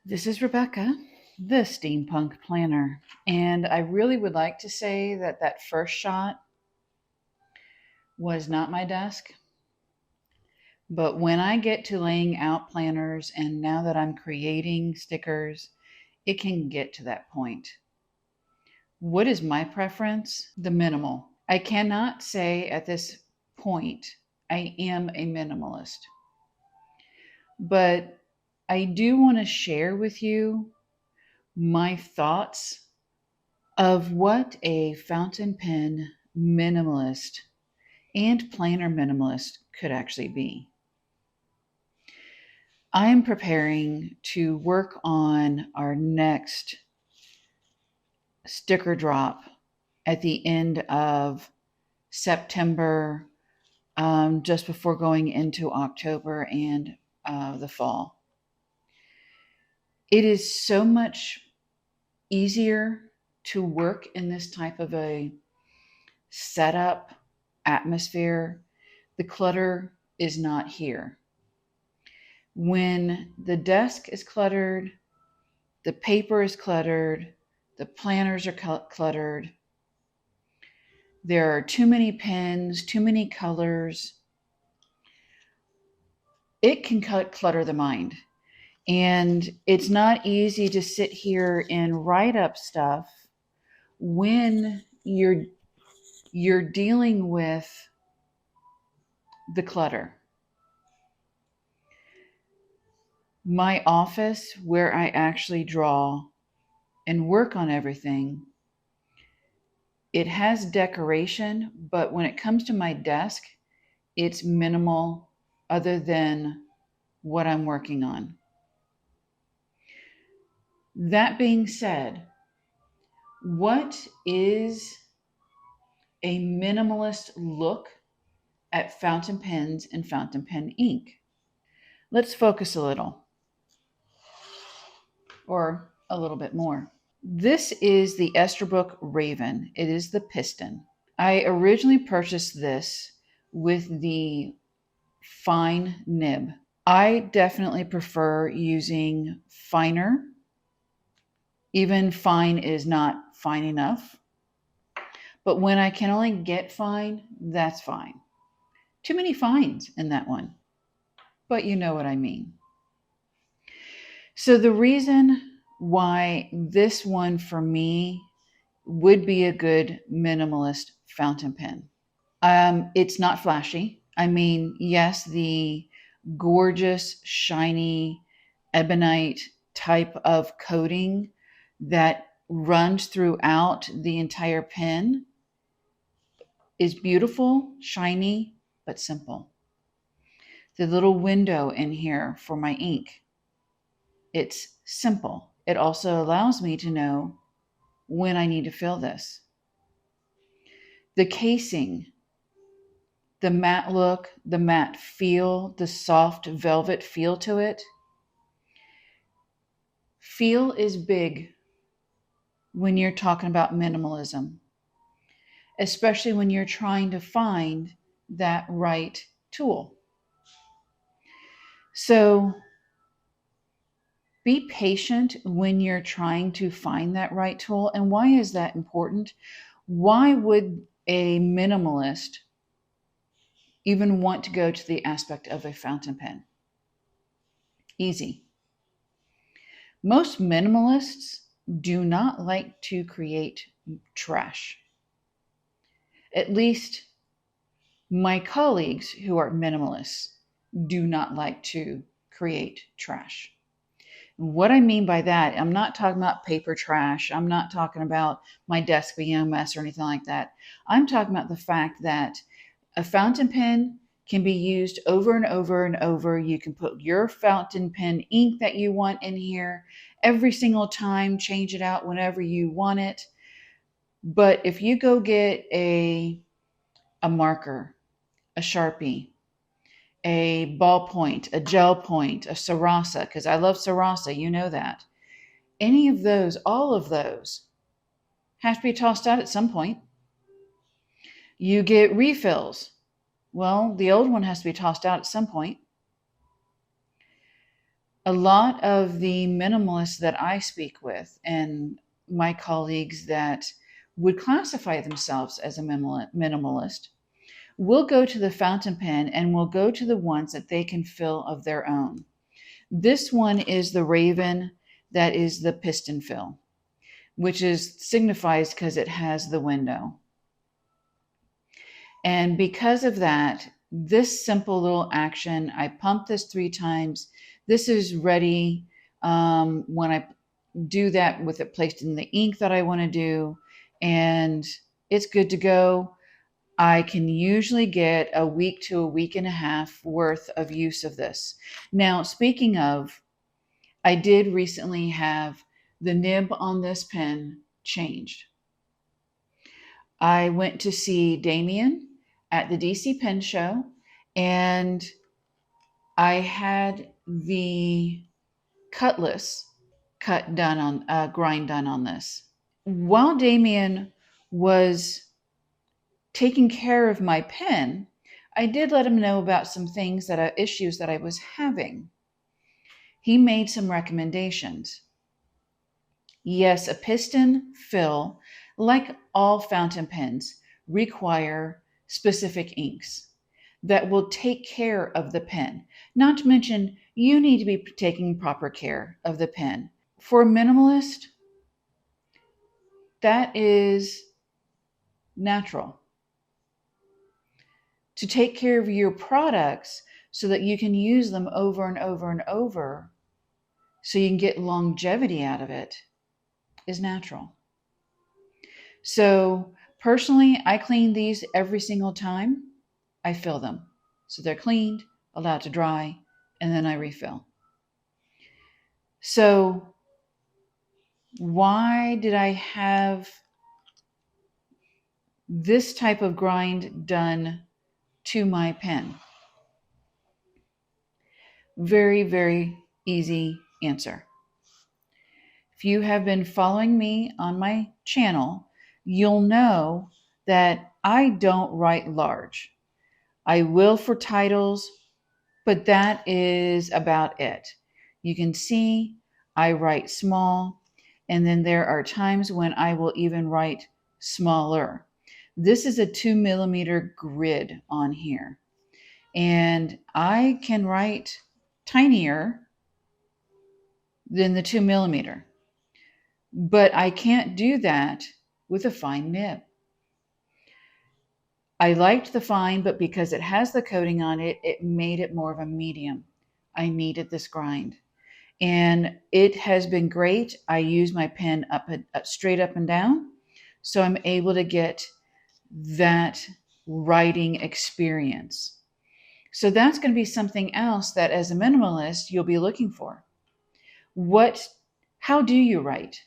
This is Rebecca, the Steampunk Planner, and I really would like to say that that first shot was not my desk. But when I get to laying out planners and now that I'm creating stickers, it can get to that point. What is my preference? The minimal. I cannot say at this point I am a minimalist, but I do want to share with you my thoughts of what a fountain pen minimalist and planner minimalist could actually be. I am preparing to work on our next sticker drop at the end of September, just before going into October and the fall. It is so much easier to work in this type of a setup atmosphere. The clutter is not here. When the desk is cluttered, the paper is cluttered, the planners are cluttered, there are too many pens, too many colors, it can clutter the mind. And it's not easy to sit here and write up stuff when you're dealing with the clutter. My office, where I actually draw and work on everything, it has decoration, but when it comes to my desk, it's minimal other than what I'm working on. That being said, what is a minimalist look at fountain pens and fountain pen ink? Let's focus a little, or a little bit more. This is the Esterbrook Raven. It is the piston. I originally purchased this with the fine nib. I definitely prefer using finer. Even fine is not fine enough. But when I can only get fine, that's fine. Too many fines in that one. But you know what I mean. So the reason why this one for me would be a good minimalist fountain pen. It's not flashy. I mean, yes, the gorgeous, shiny ebonite type of coating that runs throughout the entire pen is beautiful, shiny, but simple. The little window in here for my ink, it's simple. It also allows me to know when I need to fill this. The casing, the matte look, the matte feel, the soft velvet feel to it. Feel is big when you're talking about minimalism, especially when you're trying to find that right tool. So be patient when you're trying to find that right tool. And why is that important? Why would a minimalist even want to go to the aspect of a fountain pen? Easy. Most minimalists do not like to create trash. At least my colleagues who are minimalists do not like to create trash. What I mean by that, I'm not talking about paper trash. I'm not talking about my desk being a mess or anything like that. I'm talking about the fact that a fountain pen can be used over and over and over. You can put your fountain pen ink that you want in here every single time, change it out whenever you want it. But if you go get a marker, a Sharpie, a ballpoint, a gel point, a Sarasa, because I love Sarasa, you know that. Any of those, all of those, have to be tossed out at some point. You get refills. Well, the old one has to be tossed out at some point. A lot of the minimalists that I speak with and my colleagues that would classify themselves as a minimalist will go to the fountain pen and will go to the ones that they can fill of their own. This one is the Raven, that is the piston fill, which is signifies because it has the window. And because of that, this simple little action, I pump this 3 times. This is ready when I do that with it placed in the ink that I want to do, and it's good to go. I can usually get a week to a week and a half worth of use of this. Now, speaking of, I did recently have the nib on this pen changed. I went to see Damien at the DC Pen Show, and I had the cutlass grind done on this. While Damien was taking care of my pen, I did let him know about some things issues that I was having. He made some recommendations. Yes, a piston fill, like all fountain pens, require specific inks that will take care of the pen. Not to mention, you need to be taking proper care of the pen. For a minimalist, that is natural. To take care of your products so that you can use them over and over and over so you can get longevity out of it is natural. So personally, I clean these every single time I fill them. So they're cleaned, allowed to dry, and then I refill. So why did I have this type of grind done to my pen? Very, very easy answer. If you have been following me on my channel, you'll know that I don't write large. I will for titles, but that is about it. You can see I write small, and then there are times when I will even write smaller. This is a 2mm grid on here, and I can write tinier than the 2mm, but I can't do that with a fine nib. I liked the fine, but because it has the coating on it, it made it more of a medium. I needed this grind, and it has been great. I use my pen straight up and down, so I'm able to get that writing experience. So that's going to be something else that as a minimalist, you'll be looking for. How do you write?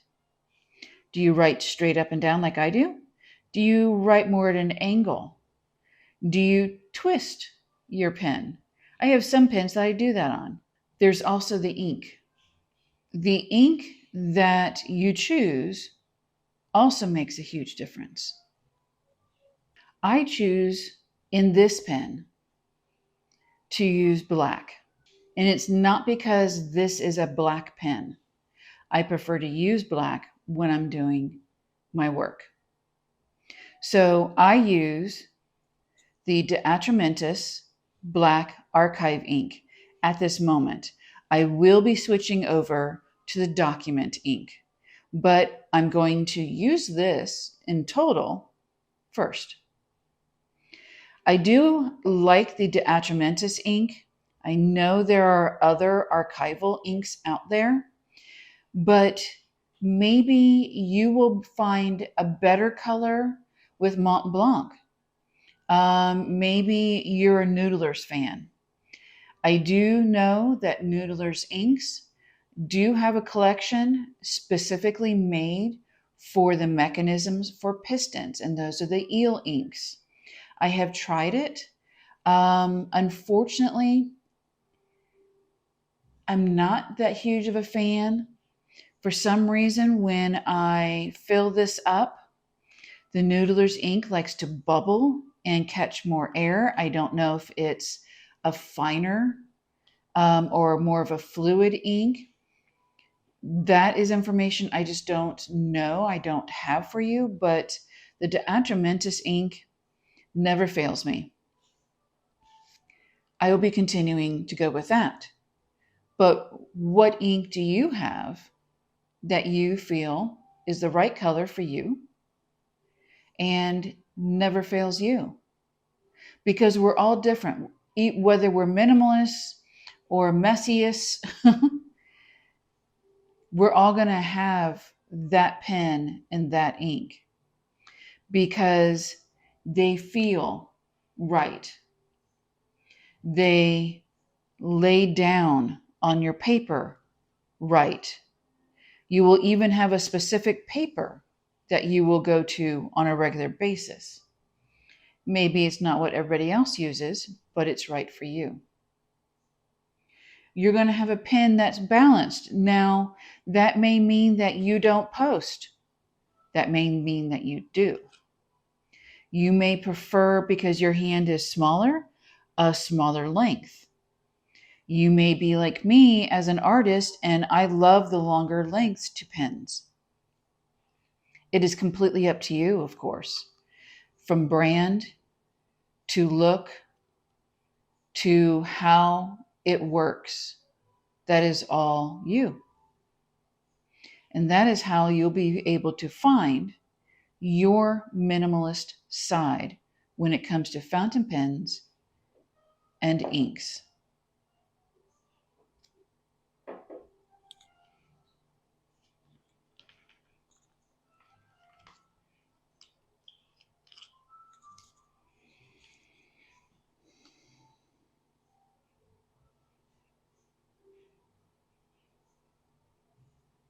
Do you write straight up and down like I do? Do you write more at an angle? Do you twist your pen? I have some pens that I do that on. There's also the ink. The ink that you choose also makes a huge difference. I choose in this pen to use black, and it's not because this is a black pen. I prefer to use black when I'm doing my work. So I use the De Atramentis Black Archive ink at this moment. I will be switching over to the document ink, but I'm going to use this in total first. I do like the De Atramentis ink. I know there are other archival inks out there, but maybe you will find a better color with Mont Blanc. Maybe you're a Noodler's fan. I do know that Noodler's inks do have a collection specifically made for the mechanisms for pistons, and those are the eel inks. I have tried it. Unfortunately, I'm not that huge of a fan. For some reason, when I fill this up, the Noodler's ink likes to bubble and catch more air. I don't know if it's a finer or more of a fluid ink. That is information I just don't know. I don't have for you, but the De Atramentis ink never fails me. I will be continuing to go with that. But what ink do you have that you feel is the right color for you and never fails you? Because we're all different. Whether we're minimalists or messiest, we're all going to have that pen and that ink because they feel right. They lay down on your paper right. You will even have a specific paper that you will go to on a regular basis. Maybe it's not what everybody else uses, but it's right for you. You're going to have a pen that's balanced. Now, that may mean that you don't post. That may mean that you do. You may prefer, because your hand is smaller, a smaller length. You may be like me as an artist, and I love the longer lengths to pens. It is completely up to you, of course. From brand to look to how it works, that is all you. And that is how you'll be able to find your minimalist side when it comes to fountain pens and inks.